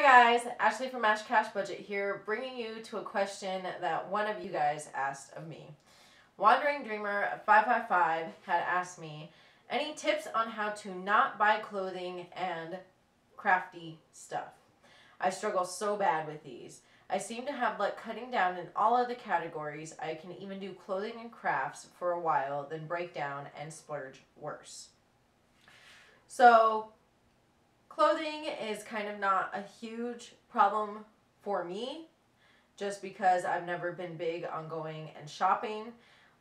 guys, Ashley from Ash Cash Budget here, bringing you to a question that one of you guys asked of me. Wandering Dreamer 555 had asked me any tips on how to not buy clothing and crafty stuff. I struggle so bad with these. I seem to have let cutting down in all other categories. I can even do clothing and crafts for a while, then break down and splurge worse. So clothing is kind of not a huge problem for me just because I've never been big on going and shopping.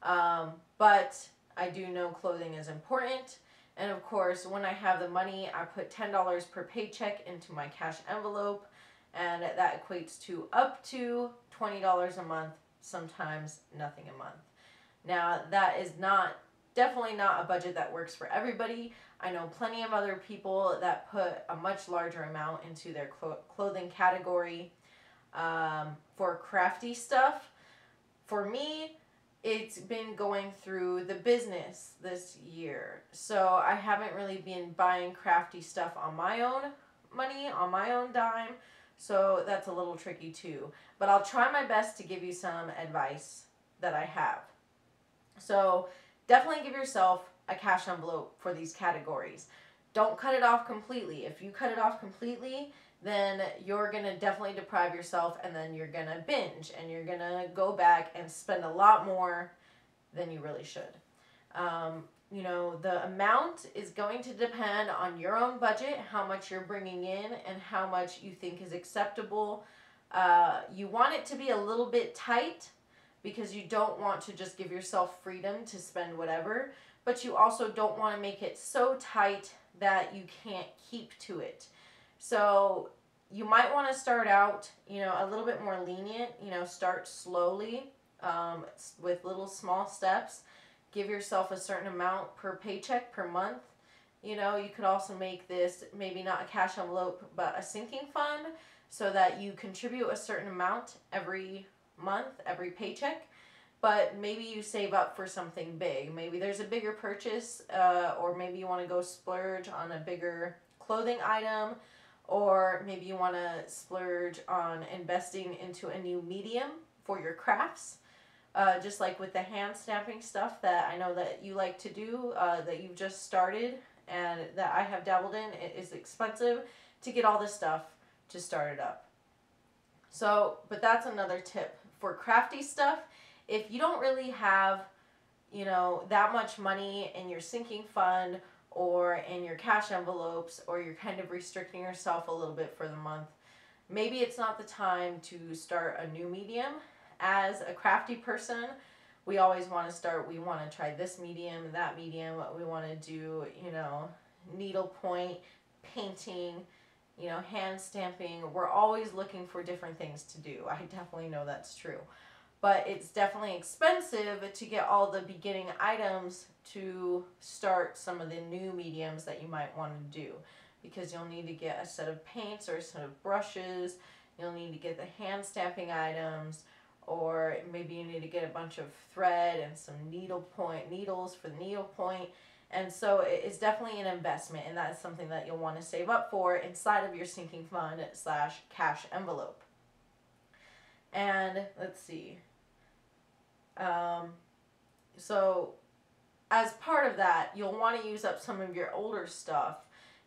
But I do know clothing is important. And of course, when I have the money, I put $10 per paycheck into my cash envelope, and that equates to up to $20 a month, sometimes nothing a month. Now, that is definitely not a budget that works for everybody. I know plenty of other people that put a much larger amount into their clothing category for crafty stuff. For me, it's been going through the business this year. So I haven't really been buying crafty stuff on my own money, on my own dime. So that's a little tricky too. But I'll try my best to give you some advice that I have. So definitely give yourself a cash envelope for these categories. Don't cut it off completely. If you cut it off completely, then you're going to definitely deprive yourself, and then you're going to binge and you're going to go back and spend a lot more than you really should. The amount is going to depend on your own budget, how much you're bringing in and how much you think is acceptable. You want it to be a little bit tight because you don't want to just give yourself freedom to spend whatever, but you also don't want to make it so tight that you can't keep to it. So you might want to start out, a little bit more lenient, start slowly with little small steps. Give yourself a certain amount per paycheck per month. You could also make this maybe not a cash envelope, but a sinking fund so that you contribute a certain amount every month, every paycheck. But maybe you save up for something big. Maybe there's a bigger purchase, or maybe you want to go splurge on a bigger clothing item, or maybe you want to splurge on investing into a new medium for your crafts. Just like with the hand stamping stuff that I know that you like to do, that you've just started and that I have dabbled in. It is expensive to get all this stuff to start it up. So, but that's another tip. For crafty stuff, if you don't really have, that much money in your sinking fund or in your cash envelopes, or you're kind of restricting yourself a little bit for the month, maybe it's not the time to start a new medium. As a crafty person, we always want to start, we want to try this medium, that medium, we want to do, needlepoint, painting, hand stamping. We're always looking for different things to do. I definitely know that's true. But it's definitely expensive to get all the beginning items to start some of the new mediums that you might want to do, because you'll need to get a set of paints or a set of brushes. You'll need to get the hand stamping items, or maybe you need to get a bunch of thread and some needles for the needlepoint. And so it's definitely an investment, and that is something that you'll want to save up for inside of your sinking fund / cash envelope. And let's see. So as part of that, you'll want to use up some of your older stuff.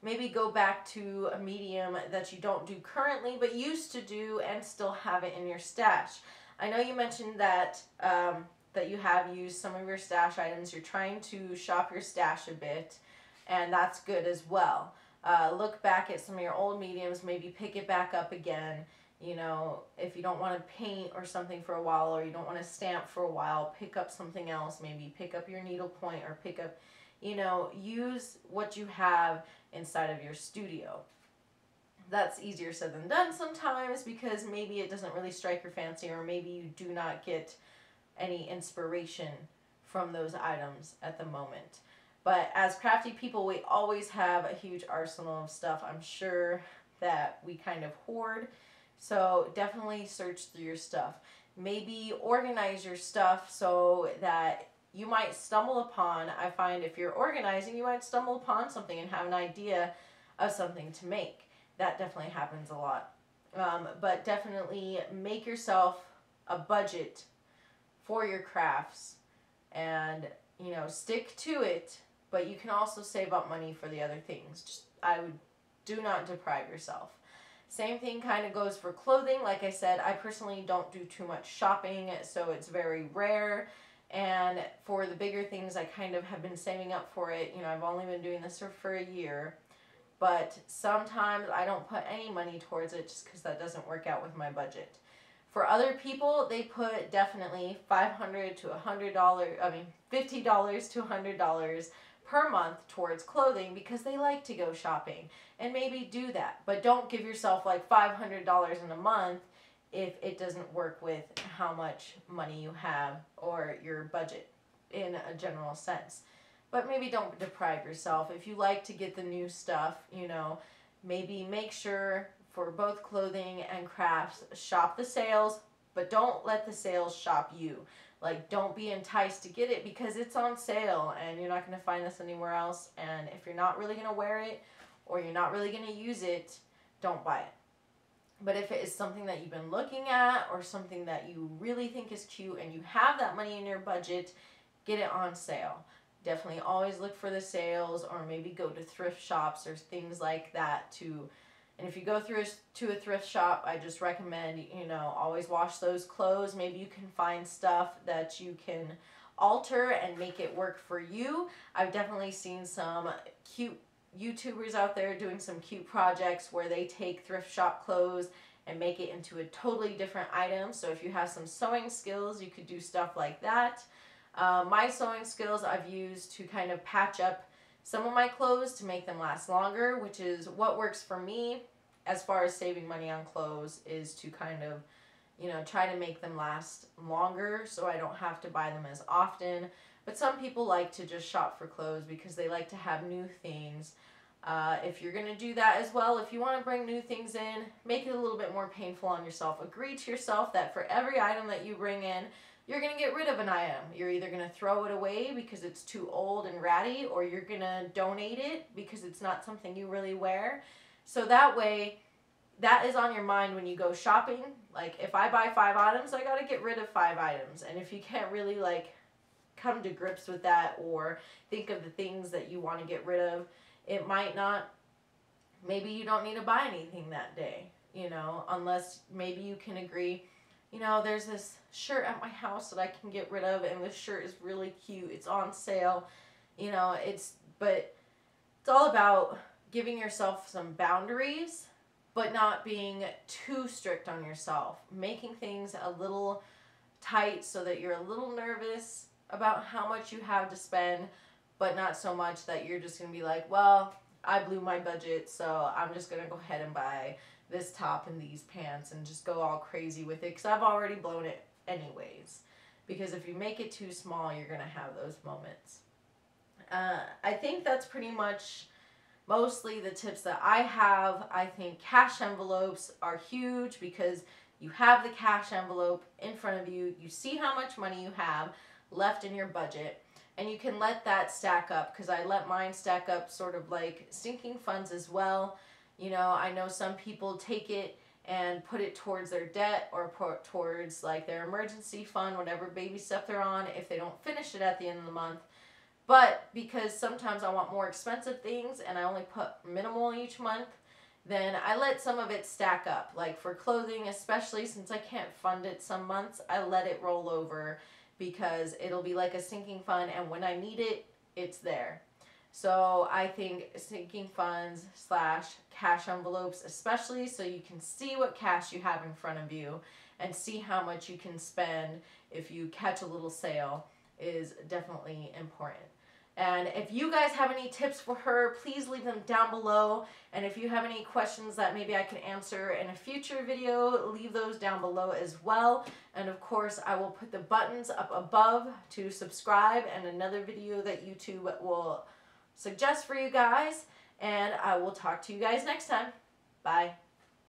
Maybe go back to a medium that you don't do currently but used to do and still have it in your stash. I know you mentioned that that you have used some of your stash items. You're trying to shop your stash a bit, and that's good as well. Look back at some of your old mediums, maybe pick it back up again. If you don't want to paint or something for a while, or you don't want to stamp for a while, pick up something else. Maybe pick up your needlepoint, or pick up, use what you have inside of your studio. That's easier said than done sometimes, because maybe it doesn't really strike your fancy, or maybe you do not get any inspiration from those items at the moment. But as crafty people, we always have a huge arsenal of stuff. I'm sure that we kind of hoard. So definitely search through your stuff. Maybe organize your stuff so that you might stumble upon, I find if you're organizing, you might stumble upon something and have an idea of something to make. That definitely happens a lot. But definitely make yourself a budget for your crafts and, you know, stick to it, but you can also save up money for the other things. Just, I would do not deprive yourself. Same thing kind of goes for clothing. Like I said, I personally don't do too much shopping, so it's very rare. And for the bigger things, I kind of have been saving up for it. You know, I've only been doing this for a year. But sometimes I don't put any money towards it just because that doesn't work out with my budget. For other people, they put definitely $500 to $100, $50 to $100 per month towards clothing because they like to go shopping, and maybe do that. But don't give yourself like $500 in a month if it doesn't work with how much money you have or your budget in a general sense. But maybe don't deprive yourself. If you like to get the new stuff, you know, maybe make sure for both clothing and crafts, shop the sales, but don't let the sales shop you. Like, don't be enticed to get it because it's on sale and you're not going to find this anywhere else. And if you're not really going to wear it or you're not really going to use it, don't buy it. But if it is something that you've been looking at or something that you really think is cute and you have that money in your budget, get it on sale. Definitely always look for the sales, or maybe go to thrift shops or things like that too. And if you go to a thrift shop, I just recommend, you know, always wash those clothes. Maybe you can find stuff that you can alter and make it work for you. I've definitely seen some cute YouTubers out there doing some cute projects where they take thrift shop clothes and make it into a totally different item. So if you have some sewing skills, you could do stuff like that. My sewing skills I've used to kind of patch up some of my clothes to make them last longer, which is what works for me as far as saving money on clothes, is to kind of, you know, try to make them last longer so I don't have to buy them as often. But some people like to just shop for clothes because they like to have new things. If you're going to do that as well, if you want to bring new things in, make it a little bit more painful on yourself. Agree to yourself that for every item that you bring in, you're going to get rid of an item. You're either going to throw it away because it's too old and ratty, or you're going to donate it because it's not something you really wear. So that way, that is on your mind when you go shopping. Like, if I buy 5 items, I got to get rid of 5 items. And if you can't really, like, come to grips with that or think of the things that you want to get rid of, it might not, maybe you don't need to buy anything that day, you know, unless maybe you can agree, you know, there's this shirt at my house that I can get rid of, and this shirt is really cute, it's on sale, you know, but it's all about giving yourself some boundaries, but not being too strict on yourself, making things a little tight so that you're a little nervous about how much you have to spend, but not so much that you're just going to be like, well, I blew my budget, so I'm just going to go ahead and buy this top and these pants and just go all crazy with it because I've already blown it anyways. Because if you make it too small, you're going to have those moments. I think that's pretty much mostly the tips that I have. I think cash envelopes are huge because you have the cash envelope in front of you. You see how much money you have left in your budget, and you can let that stack up, because I let mine stack up sort of like sinking funds as well. You know, I know some people take it and put it towards their debt or put towards like their emergency fund, whatever baby step they're on, if they don't finish it at the end of the month. But because sometimes I want more expensive things and I only put minimal each month, then I let some of it stack up. Like for clothing, especially since I can't fund it some months, I let it roll over because it'll be like a sinking fund, and when I need it, it's there. So I think sinking funds / cash envelopes, especially so you can see what cash you have in front of you and see how much you can spend if you catch a little sale, is definitely important. And if you guys have any tips for her, please leave them down below. And if you have any questions that maybe I can answer in a future video, leave those down below as well. And of course, I will put the buttons up above to subscribe and another video that YouTube will suggest for you guys. And I will talk to you guys next time. Bye.